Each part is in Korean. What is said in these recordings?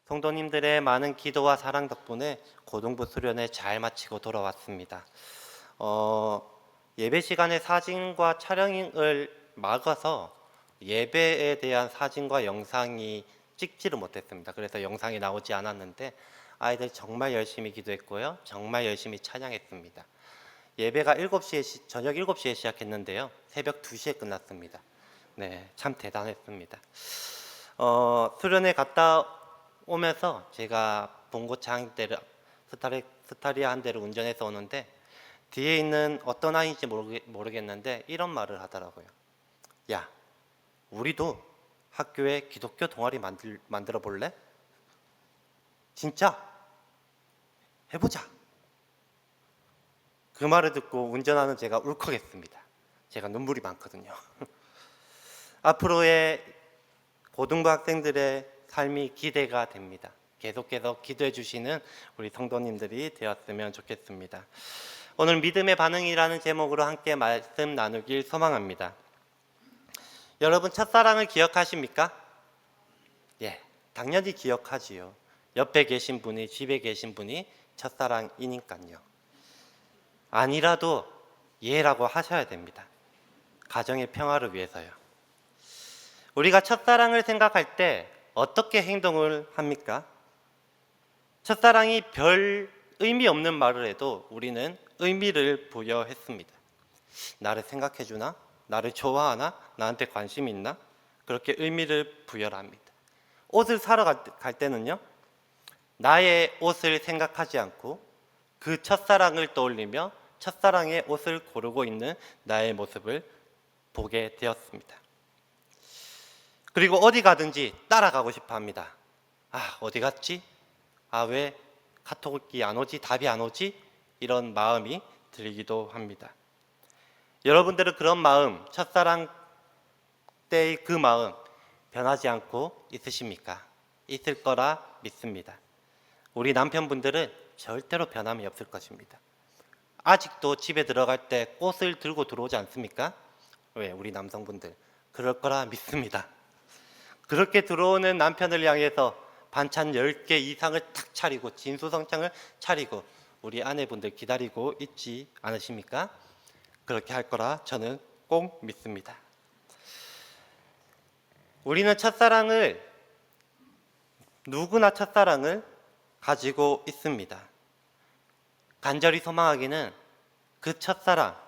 성도님들의 많은 기도와 사랑 덕분에 고등부 수련회 잘 마치고 돌아왔습니다. 예배 시간에 사진과 촬영을 막아서 예배에 대한 사진과 영상이 찍지를 못했습니다. 그래서 영상이 나오지 않았는데 아이들 정말 열심히 기도했고요. 정말 열심히 찬양했습니다. 예배가 저녁 7시에 시작했는데요. 새벽 2시에 끝났습니다. 네, 참 대단했습니다. 수련회 갔다 오면서 제가 봉고차 한 대를 스타리아 한 대를 운전해서 오는데 뒤에 있는 어떤 아이인지 모르겠는데 이런 말을 하더라고요. 야, 우리도 학교에 기독교 동아리 만들어 볼래? 진짜? 해보자. 그 말을 듣고 운전하는 제가 울컥했습니다. 제가 눈물이 많거든요. 앞으로의 고등부 학생들의 삶이 기대가 됩니다. 계속해서 기도해 주시는 우리 성도님들이 되었으면 좋겠습니다. 오늘 믿음의 반응이라는 제목으로 함께 말씀 나누길 소망합니다. 여러분, 첫사랑을 기억하십니까? 예, 당연히 기억하지요. 옆에 계신 분이, 집에 계신 분이 첫사랑이니까요. 아니라도 예라고 하셔야 됩니다. 가정의 평화를 위해서요. 우리가 첫사랑을 생각할 때 어떻게 행동을 합니까? 첫사랑이 별 의미 없는 말을 해도 우리는 의미를 부여했습니다. 나를 생각해 주나? 나를 좋아하나? 나한테 관심이 있나? 그렇게 의미를 부여합니다. 옷을 사러 갈 때는요, 나의 옷을 생각하지 않고 그 첫사랑을 떠올리며 첫사랑의 옷을 고르고 있는 나의 모습을 보게 되었습니다. 그리고 어디 가든지 따라가고 싶어 합니다. 아, 어디 갔지? 아, 왜 카톡이 안 오지? 답이 안 오지? 이런 마음이 들기도 합니다. 여러분들은 그런 마음, 첫사랑 때의 그 마음 변하지 않고 있으십니까? 있을 거라 믿습니다. 우리 남편분들은 절대로 변함이 없을 것입니다. 아직도 집에 들어갈 때 꽃을 들고 들어오지 않습니까? 왜? 우리 남성분들 그럴 거라 믿습니다. 그렇게 들어오는 남편을 향해서 반찬 10개 이상을 탁 차리고 진수성찬을 차리고 우리 아내분들 기다리고 있지 않으십니까? 그렇게 할 거라 저는 꼭 믿습니다. 우리는 누구나 첫사랑을 가지고 있습니다. 간절히 소망하기는 그 첫사랑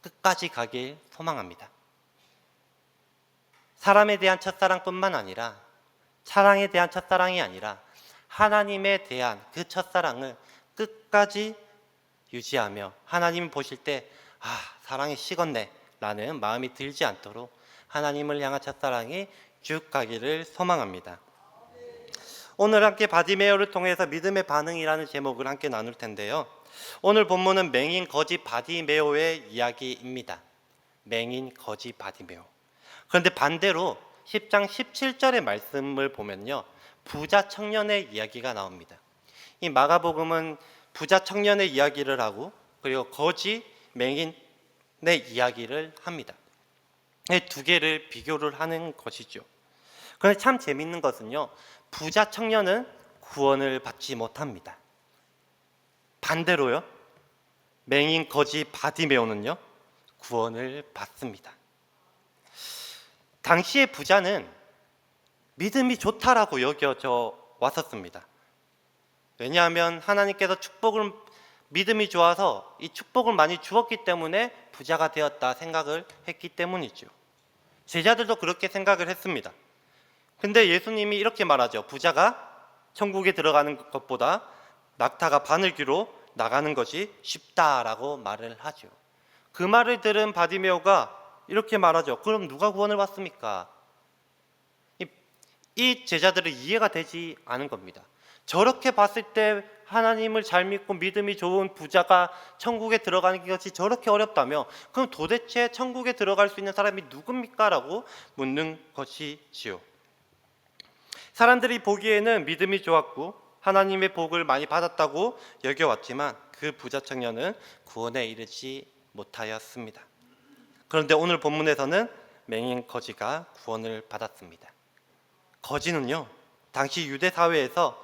끝까지 가길 소망합니다. 사람에 대한 첫사랑뿐만 아니라 사랑에 대한 첫사랑이 아니라 하나님에 대한 그 첫사랑을 끝까지 유지하며 하나님 보실 때 아, 사랑이 식었네 라는 마음이 들지 않도록 하나님을 향한 첫사랑이 쭉 가기를 소망합니다. 오늘 함께 바디메오를 통해서 믿음의 반응이라는 제목을 함께 나눌 텐데요. 오늘 본문은 맹인 거지 바디메오의 이야기입니다. 맹인 거지 바디메오. 그런데 반대로 10장 17절의 말씀을 보면요, 부자 청년의 이야기가 나옵니다. 이 마가복음은 부자 청년의 이야기를 하고 그리고 거지 맹인의 이야기를 합니다. 이 두 개를 비교를 하는 것이죠. 그런데 참 재밌는 것은요, 부자 청년은 구원을 받지 못합니다. 반대로요, 맹인 거지 바디메오는요 구원을 받습니다. 당시의 부자는 믿음이 좋다라고 여겨져 왔었습니다. 왜냐하면 하나님께서 믿음이 좋아서 이 축복을 많이 주었기 때문에 부자가 되었다 생각을 했기 때문이죠. 제자들도 그렇게 생각을 했습니다. 근데 예수님이 이렇게 말하죠. 부자가 천국에 들어가는 것보다 낙타가 바늘귀로 나가는 것이 쉽다라고 말을 하죠. 그 말을 들은 바디메오가 이렇게 말하죠. 그럼 누가 구원을 받습니까? 이 제자들은 이해가 되지 않은 겁니다. 저렇게 봤을 때 하나님을 잘 믿고 믿음이 좋은 부자가 천국에 들어가는 것이 저렇게 어렵다며 그럼 도대체 천국에 들어갈 수 있는 사람이 누굽니까? 라고 묻는 것이지요. 사람들이 보기에는 믿음이 좋았고 하나님의 복을 많이 받았다고 여겨왔지만 그 부자 청년은 구원에 이르지 못하였습니다. 그런데 오늘 본문에서는 맹인 거지가 구원을 받았습니다. 거지는요, 당시 유대 사회에서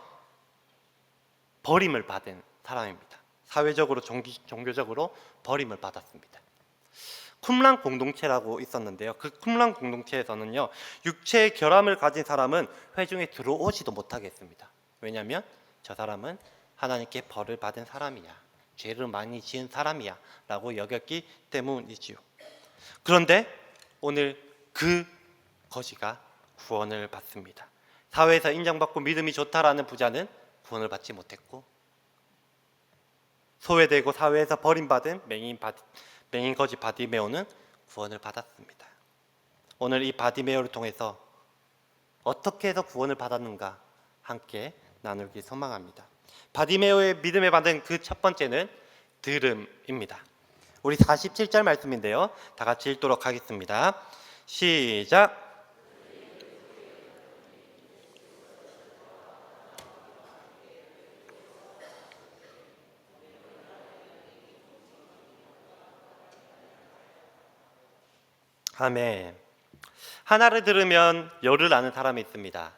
버림을 받은 사람입니다. 사회적으로 종교적으로 버림을 받았습니다. 쿰란 공동체라고 있었는데요. 그 쿰란 공동체에서는요, 육체의 결함을 가진 사람은 회중에 들어오지도 못하게 했습니다. 왜냐하면 저 사람은 하나님께 벌을 받은 사람이야, 죄를 많이 지은 사람이야 라고 여겼기 때문이지요. 그런데 오늘 그 거지가 구원을 받습니다. 사회에서 인정받고 믿음이 좋다라는 부자는 구원을 받지 못했고, 소외되고 사회에서 버림받은 맹인 거지 바디메오는 구원을 받았습니다. 오늘 이 바디메오를 통해서 어떻게 해서 구원을 받았는가 함께 나누기 소망합니다. 바디메오의 믿음에 받은 그 첫 번째는 들음입니다. 우리 47절 말씀인데요, 다 같이 읽도록 하겠습니다. 시작. 아멘. 하나를 들으면 열을 아는 사람이 있습니다.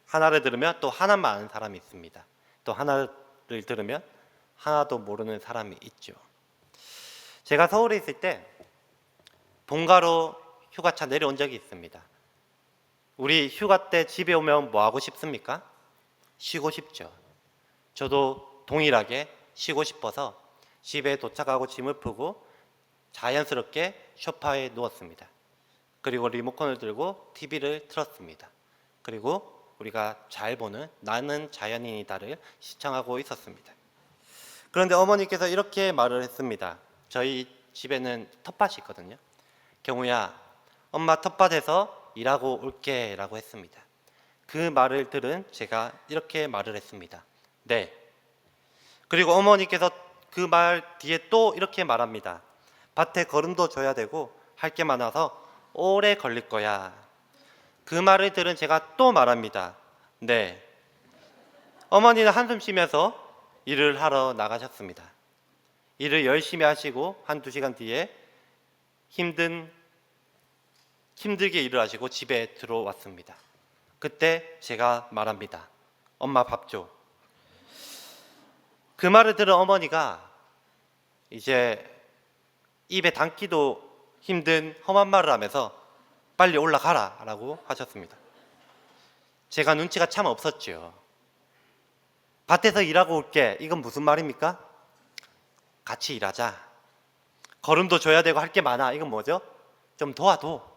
하나를 들으면 또 하나만 아는 사람이 있습니다. 또 하나를 들으면 하나도 모르는 사람이 있죠. 제가 서울에 있을 때 본가로 휴가차 내려온 적이 있습니다. 우리 휴가 때 집에 오면 뭐 하고 싶습니까? 쉬고 싶죠. 저도 동일하게 쉬고 싶어서 집에 도착하고 짐을 풀고 자연스럽게 소파에 누웠습니다. 그리고 리모컨을 들고 TV를 틀었습니다. 그리고 우리가 잘 보는 나는 자연인이다를 시청하고 있었습니다. 그런데 어머니께서 이렇게 말을 했습니다. 저희 집에는 텃밭이 있거든요. 경우야, 엄마 텃밭에서 일하고 올게 라고 했습니다. 그 말을 들은 제가 이렇게 말을 했습니다. 네. 그리고 어머니께서 그 말 뒤에 또 이렇게 말합니다. 밭에 거름도 줘야 되고 할 게 많아서 오래 걸릴 거야. 그 말을 들은 제가 또 말합니다. 네. 어머니는 한숨 쉬면서 일을 하러 나가셨습니다. 일을 열심히 하시고 한두 시간 뒤에 힘들게 일을 하시고 집에 들어왔습니다. 그때 제가 말합니다. 엄마 밥 줘. 그 말을 들은 어머니가 이제 입에 담기도 힘든 험한 말을 하면서 빨리 올라가라 라고 하셨습니다. 제가 눈치가 참 없었죠. 밭에서 일하고 올게, 이건 무슨 말입니까? 같이 일하자. 거름도 줘야 되고 할 게 많아, 이건 뭐죠? 좀 도와줘.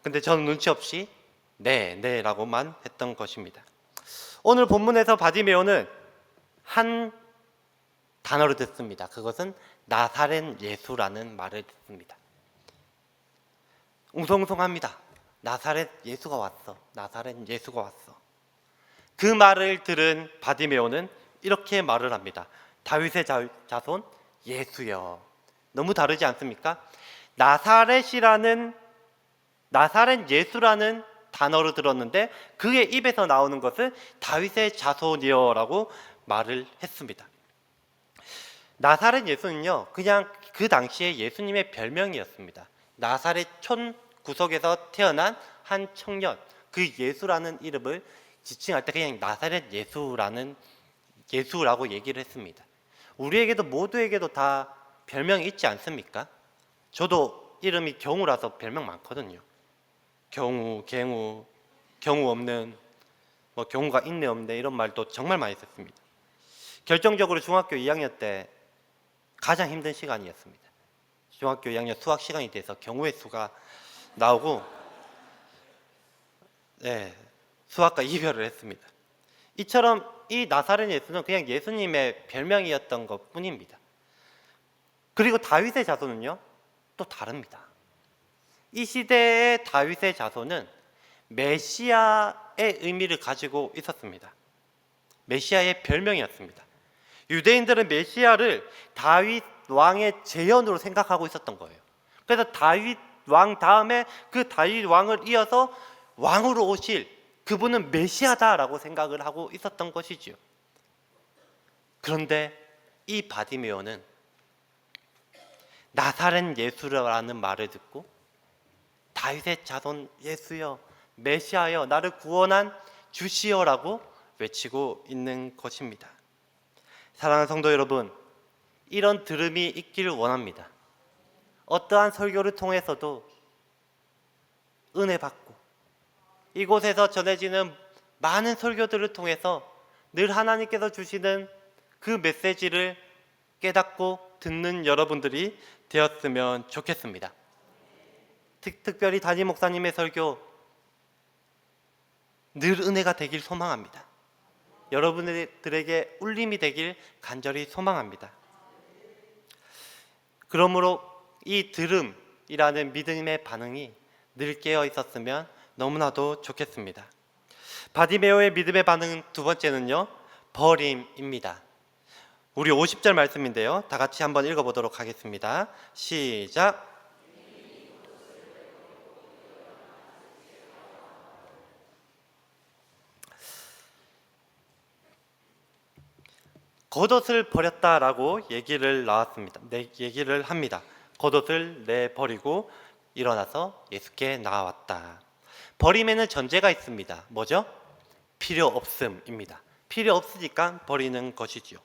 근데 저는 눈치 없이 네 라고만 했던 것입니다. 오늘 본문에서 바디메오는 한 단어를 듣습니다. 그것은 나사렛 예수라는 말을 듣습니다. 웅성웅성합니다. 나사렛 예수가 왔어. 나사렛 예수가 왔어. 그 말을 들은 바디메오는 이렇게 말을 합니다. 다윗의 자손 예수여. 너무 다르지 않습니까? 나사렛 예수라는 단어를 들었는데 그의 입에서 나오는 것은 다윗의 자손이여라고 말을 했습니다. 나사렛 예수는요, 그냥 그 당시에 예수님의 별명이었습니다. 나사렛 촌 구석에서 태어난 한 청년, 그 예수라는 이름을 지칭할 때 그냥 나사렛 예수라고 얘기를 했습니다. 우리에게도 모두에게도 다 별명이 있지 않습니까? 저도 이름이 경우라서 별명 많거든요. 경우, 갱우, 경우 없는, 뭐 경우가 있네 없네 이런 말도 정말 많이 썼습니다. 결정적으로 중학교 2학년 때 가장 힘든 시간이었습니다. 중학교 2학년 수학 시간이 돼서 경우의 수가 나오고 수학과 이별을 했습니다. 이처럼 이 나사렛 예수는 그냥 예수님의 별명이었던 것 뿐입니다. 그리고 다윗의 자손은요, 또 다릅니다. 이 시대의 다윗의 자손은 메시아의 의미를 가지고 있었습니다. 메시아의 별명이었습니다. 유대인들은 메시아를 다윗 왕의 재현으로 생각하고 있었던 거예요. 그래서 다윗 왕 다음에 그 다윗 왕을 이어서 왕으로 오실 그분은 메시아다라고 생각을 하고 있었던 것이지요. 그런데 이 바디메오는 나사렛 예수라는 말을 듣고 다윗의 자손 예수여, 메시아여 나를 구원한 주시여라고 외치고 있는 것입니다. 사랑하는 성도 여러분, 이런 들음이 있기를 원합니다. 어떠한 설교를 통해서도 은혜 받고 이곳에서 전해지는 많은 설교들을 통해서 늘 하나님께서 주시는 그 메시지를 깨닫고 듣는 여러분들이 되었으면 좋겠습니다. 특별히 담임 목사님의 설교 늘 은혜가 되길 소망합니다. 여러분들에게 울림이 되길 간절히 소망합니다. 그러므로 이 들음이라는 믿음의 반응이 늘 깨어 있었으면 너무나도 좋겠습니다. 바디메오의 믿음의 반응 두 번째는요, 버림입니다. 우리 50절 말씀인데요, 다 같이 한번 읽어보도록 하겠습니다. 시작. 겉옷을 버렸다라고 얘기를 합니다. 겉옷을 내버리고 일어나서 예수께 나아왔다. 버림에는 전제가 있습니다. 뭐죠? 필요 없음입니다. 필요 없으니까 버리는 것이지요.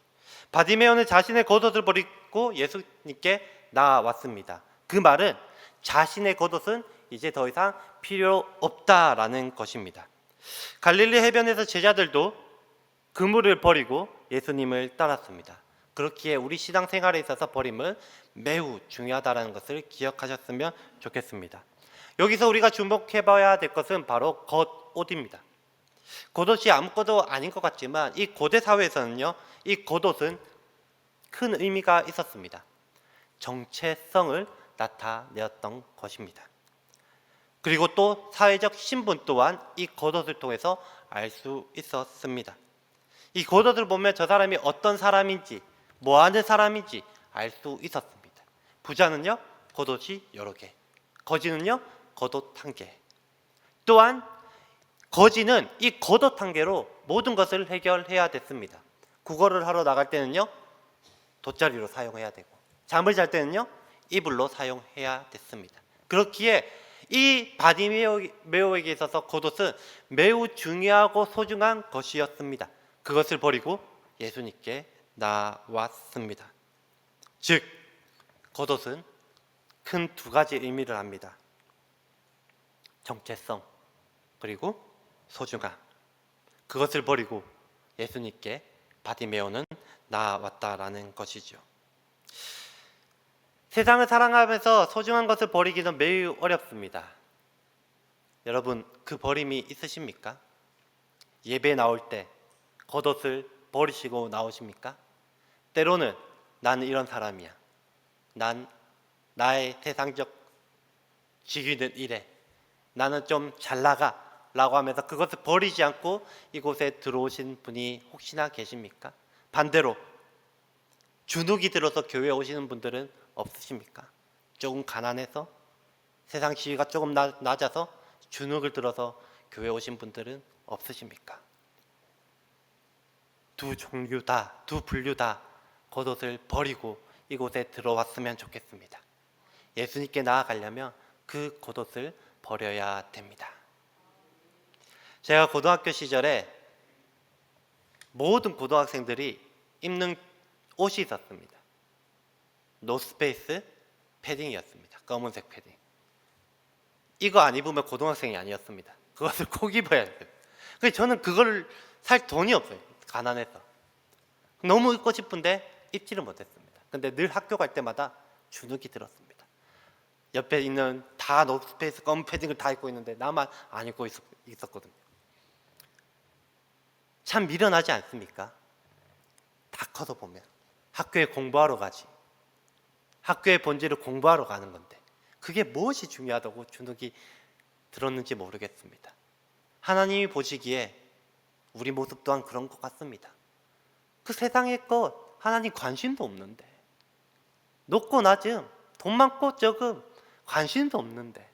바디메오는 자신의 겉옷을 버리고 예수님께 나아왔습니다. 그 말은 자신의 겉옷은 이제 더 이상 필요 없다라는 것입니다. 갈릴리 해변에서 제자들도 그물을 버리고 예수님을 따랐습니다. 그렇기에 우리 신앙생활에 있어서 버림은 매우 중요하다는 것을 기억하셨으면 좋겠습니다. 여기서 우리가 주목해봐야 될 것은 바로 겉옷입니다. 겉옷이 아무것도 아닌 것 같지만 이 고대 사회에서는요, 이 겉옷은 큰 의미가 있었습니다. 정체성을 나타내었던 것입니다. 그리고 또 사회적 신분 또한 이 겉옷을 통해서 알 수 있었습니다. 이 겉옷을 보면 저 사람이 어떤 사람인지, 뭐 하는 사람인지 알 수 있었습니다. 부자는요, 겉옷이 여러 개, 거지는요, 겉옷 한 개. 또한 거지는 이 겉옷 한 개로 모든 것을 해결해야 됐습니다. 국어를 하러 나갈 때는요, 돗자리로 사용해야 되고, 잠을 잘 때는요, 이불로 사용해야 됐습니다. 그렇기에 이 바디메오에게 있어서 겉옷은 매우 중요하고 소중한 것이었습니다. 그것을 버리고 예수님께 나왔습니다. 즉, 겉옷은 큰 두 가지 의미를 합니다. 정체성, 그리고 소중함. 그것을 버리고 예수님께 바디메오는 나왔다라는 것이죠. 세상을 사랑하면서 소중한 것을 버리기는 매우 어렵습니다. 여러분, 그 버림이 있으십니까? 예배 나올 때 겉옷을 버리시고 나오십니까? 때로는 나는 이런 사람이야, 난 나의 세상적 직위는 이래, 나는 좀 잘나가 라고 하면서 그것을 버리지 않고 이곳에 들어오신 분이 혹시나 계십니까? 반대로 주눅이 들어서 교회에 오시는 분들은 없으십니까? 조금 가난해서, 세상 지위가 조금 낮아서 주눅을 들어서 교회에 오신 분들은 없으십니까? 두 종류 다, 두 분류 다 겉옷을 버리고 이곳에 들어왔으면 좋겠습니다. 예수님께 나아가려면 그 겉옷을 버려야 됩니다. 제가 고등학교 시절에 모든 고등학생들이 입는 옷이 있었습니다. 노스페이스 패딩이었습니다. 검은색 패딩. 이거 안 입으면 고등학생이 아니었습니다. 그것을 꼭 입어야 돼요. 그래서 저는 그걸 살 돈이 없어요. 가난해서. 너무 입고 싶은데 입지를 못했습니다. 근데 늘 학교 갈 때마다 주눅이 들었습니다. 옆에 있는 다 노스페이스 검은 패딩을 다 입고 있는데 나만 안 입고 있었거든요. 참 미련하지 않습니까? 다 커서 보면 학교에 공부하러 가지, 학교의 본질을 공부하러 가는 건데 그게 무엇이 중요하다고 주눅이 들었는지 모르겠습니다. 하나님이 보시기에 우리 모습 또한 그런 것 같습니다. 그 세상의 것 하나님 관심도 없는데, 높고 낮음, 돈 많고 적음 관심도 없는데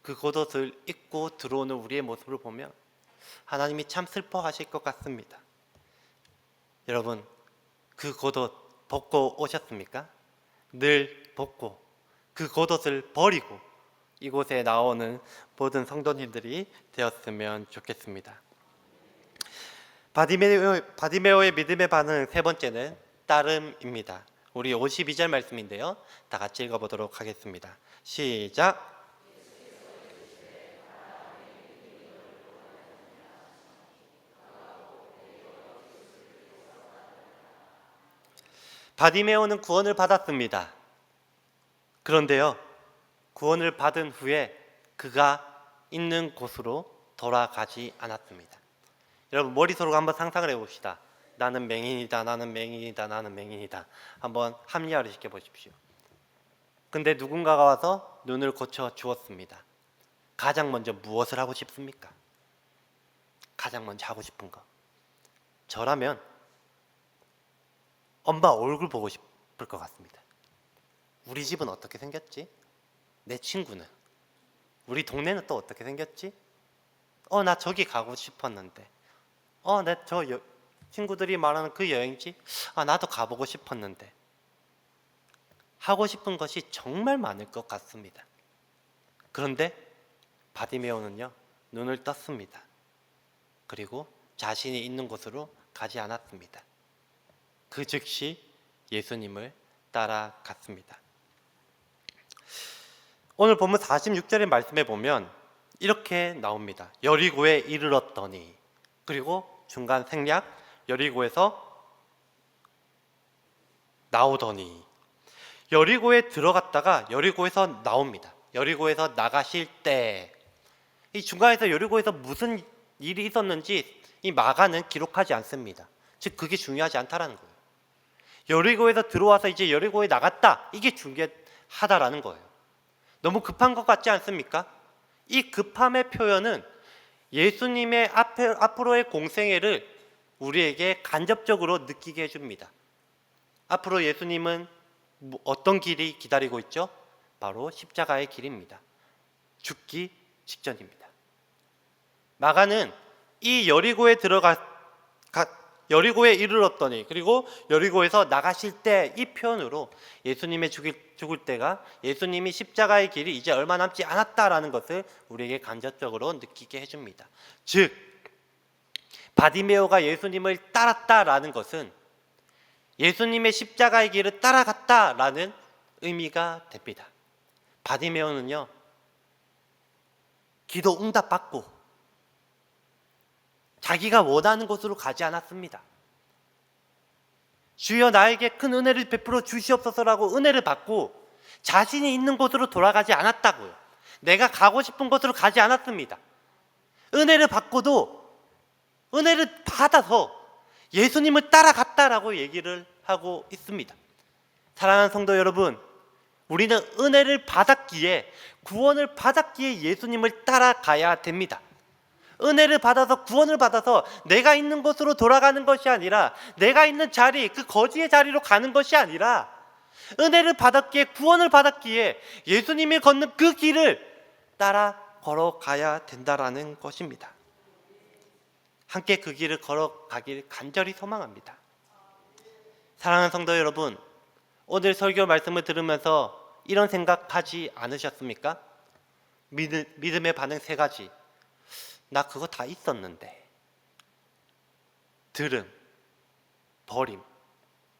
그 겉옷을 입고 들어오는 우리의 모습을 보면 하나님이 참 슬퍼하실 것 같습니다. 여러분, 그 겉옷 벗고 오셨습니까? 늘 벗고 그 겉옷을 버리고 이곳에 나오는 모든 성도님들이 되었으면 좋겠습니다. 바디메오의 믿음의 반응 세 번째는 따름입니다. 우리 52절 말씀인데요. 다 같이 읽어보도록 하겠습니다. 시작. 바디메오는 구원을 받았습니다. 그런데요, 구원을 받은 후에 그가 있는 곳으로 돌아가지 않았습니다. 여러분 머릿속으로 한번 상상을 해봅시다. 나는 맹인이다, 나는 맹인이다, 나는 맹인이다. 한번 합리화를 시켜보십시오. 근데 누군가가 와서 눈을 고쳐 주었습니다. 가장 먼저 무엇을 하고 싶습니까? 가장 먼저 하고 싶은 거. 저라면 엄마 얼굴 보고 싶을 것 같습니다. 우리 집은 어떻게 생겼지? 내 친구는? 우리 동네는 또 어떻게 생겼지? 나 저기 가고 싶었는데. 내 친구들이 말하는 그 여행지? 나도 가보고 싶었는데. 하고 싶은 것이 정말 많을 것 같습니다. 그런데 바디메오는요, 눈을 떴습니다. 그리고 자신이 있는 곳으로 가지 않았습니다. 그 즉시 예수님을 따라갔습니다. 오늘 본문 46절의 말씀에 보면 이렇게 나옵니다. 여리고에 이르렀더니, 그리고 중간 생략, 여리고에서 나오더니, 여리고에 들어갔다가 여리고에서 나옵니다. 여리고에서 나가실 때, 이 중간에서 여리고에서 무슨 일이 있었는지 이 마가는 기록하지 않습니다. 즉 그게 중요하지 않다라는 거예요. 여리고에서 들어와서 이제 여리고에 나갔다, 이게 중요하다라는 거예요. 너무 급한 것 같지 않습니까? 이 급함의 표현은 예수님의 앞으로의 공생애를 우리에게 간접적으로 느끼게 해줍니다. 앞으로 예수님은 어떤 길이 기다리고 있죠? 바로 십자가의 길입니다. 죽기 직전입니다. 마가는 이 여리고에 이르렀더니, 그리고 여리고에서 나가실 때, 이 표현으로 예수님의 죽을 때가, 예수님이 십자가의 길이 이제 얼마 남지 않았다라는 것을 우리에게 간접적으로 느끼게 해줍니다. 즉 바디메오가 예수님을 따랐다라는 것은 예수님의 십자가의 길을 따라갔다라는 의미가 됩니다. 바디메오는요, 기도 응답받고 자기가 원하는 곳으로 가지 않았습니다. 주여 나에게 큰 은혜를 베풀어 주시옵소서라고 은혜를 받고 자신이 있는 곳으로 돌아가지 않았다고요. 내가 가고 싶은 곳으로 가지 않았습니다. 은혜를 받고도 은혜를 받아서 예수님을 따라갔다라고 얘기를 하고 있습니다. 사랑하는 성도 여러분, 우리는 은혜를 받았기에, 구원을 받았기에 예수님을 따라가야 됩니다. 은혜를 받아서, 구원을 받아서 내가 있는 곳으로 돌아가는 것이 아니라, 내가 있는 자리, 그 거지의 자리로 가는 것이 아니라, 은혜를 받았기에, 구원을 받았기에 예수님이 걷는 그 길을 따라 걸어가야 된다라는 것입니다. 함께 그 길을 걸어가길 간절히 소망합니다. 사랑하는 성도 여러분, 오늘 설교 말씀을 들으면서 이런 생각하지 않으셨습니까? 믿음의 반응 세 가지. 나 그거 다 있었는데. 들음, 버림,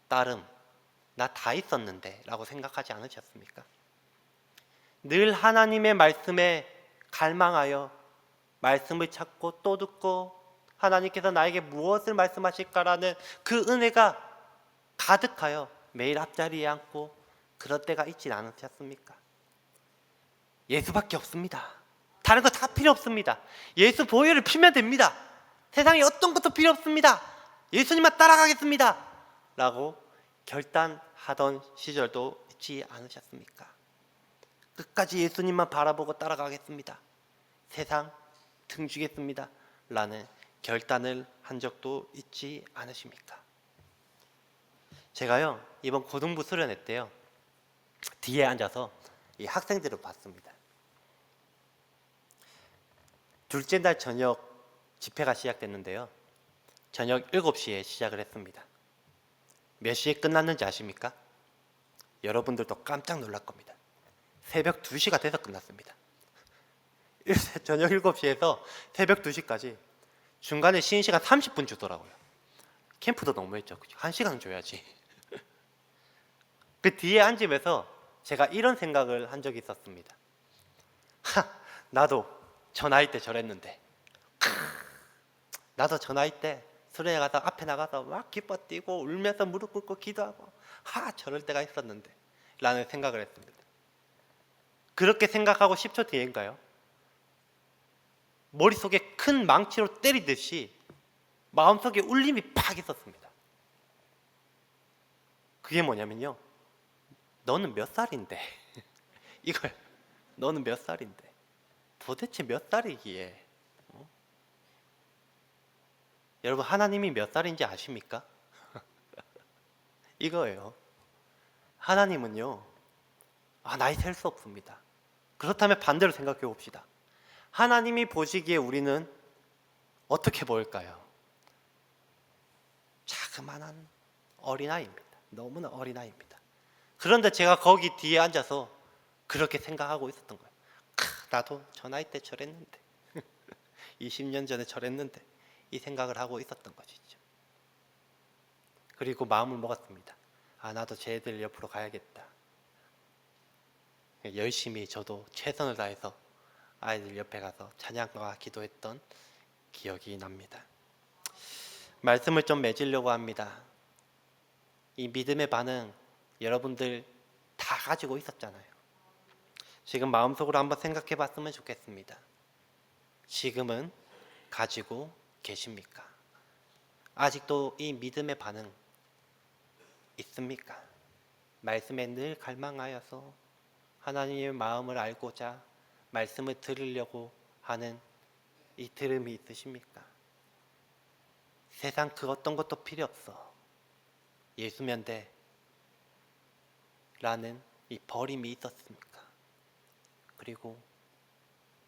따름. 나 다 있었는데 라고 생각하지 않으셨습니까? 늘 하나님의 말씀에 갈망하여 말씀을 찾고 또 듣고 하나님께서 나에게 무엇을 말씀하실까라는 그 은혜가 가득하여 매일 앞자리에 앉고 그럴 때가 있지 않으셨습니까? 예수밖에 없습니다. 다른 거 다 필요 없습니다. 예수 보혈을 피면 됩니다. 세상에 어떤 것도 필요 없습니다. 예수님만 따라가겠습니다 라고 결단하던 시절도 있지 않으셨습니까? 끝까지 예수님만 바라보고 따라가겠습니다. 세상 등지겠습니다 라는 결단을 한 적도 있지 않으십니까? 제가요, 이번 고등부 수련회 때요, 뒤에 앉아서 이 학생들을 봤습니다. 둘째 날 저녁 집회가 시작됐는데요, 저녁 7시에 시작을 했습니다. 몇 시에 끝났는지 아십니까? 여러분들도 깜짝 놀랄 겁니다. 새벽 2시가 돼서 끝났습니다. 저녁 7시에서 새벽 2시까지 중간에 쉬는 시간 30분 주더라고요. 캠프도 너무했죠. 1시간 줘야지. 그 뒤에 앉으면서 제가 이런 생각을 한 적이 있었습니다. 나도 저 나이 때 저랬는데, 나도 저 나이 때 수련회 가서 앞에 나가서 막 기뻐 뛰고 울면서 무릎 꿇고 기도하고 저럴 때가 있었는데 라는 생각을 했습니다. 그렇게 생각하고 10초 뒤인가요? 머릿속에 큰 망치로 때리듯이 마음속에 울림이 팍 있었습니다. 그게 뭐냐면요, 너는 몇 살인데 이걸, 너는 몇 살인데 도대체 몇 살이기에 여러분, 하나님이 몇 살인지 아십니까? 이거예요. 하나님은요, 나이 셀 수 없습니다. 그렇다면 반대로 생각해 봅시다. 하나님이 보시기에 우리는 어떻게 보일까요? 자그마한 어린아이입니다. 너무나 어린아이입니다. 그런데 제가 거기 뒤에 앉아서 그렇게 생각하고 있었던 거예요. 나도 저 나이 때 저랬는데 20년 전에 저랬는데 이 생각을 하고 있었던 것이죠. 그리고 마음을 먹었습니다. 나도 쟤들 옆으로 가야겠다. 열심히 저도 최선을 다해서 아이들 옆에 가서 찬양과 기도했던 기억이 납니다. 말씀을 좀 맺으려고 합니다. 이 믿음의 반응 여러분들 다 가지고 있었잖아요. 지금 마음속으로 한번 생각해 봤으면 좋겠습니다. 지금은 가지고 계십니까? 아직도 이 믿음의 반응 있습니까? 말씀에 늘 갈망하여서 하나님의 마음을 알고자 말씀을 들으려고 하는 이 들음이 있으십니까? 세상 그 어떤 것도 필요 없어, 예수면 돼 라는 이 버림이 있었습니까? 그리고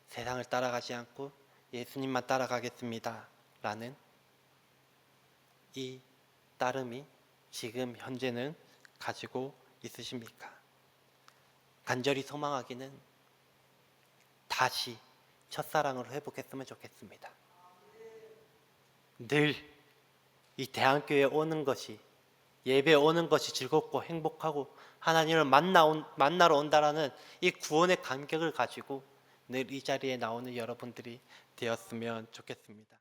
세상을 따라가지 않고 예수님만 따라가겠습니다 라는 이 따름이 지금 현재는 가지고 있으십니까? 간절히 소망하기는 다시 첫사랑으로 회복했으면 좋겠습니다. 늘 이 대한교회에 오는 것이, 예배에 오는 것이 즐겁고 행복하고 하나님을 만나러 온다라는 이 구원의 감격을 가지고 늘 이 자리에 나오는 여러분들이 되었으면 좋겠습니다.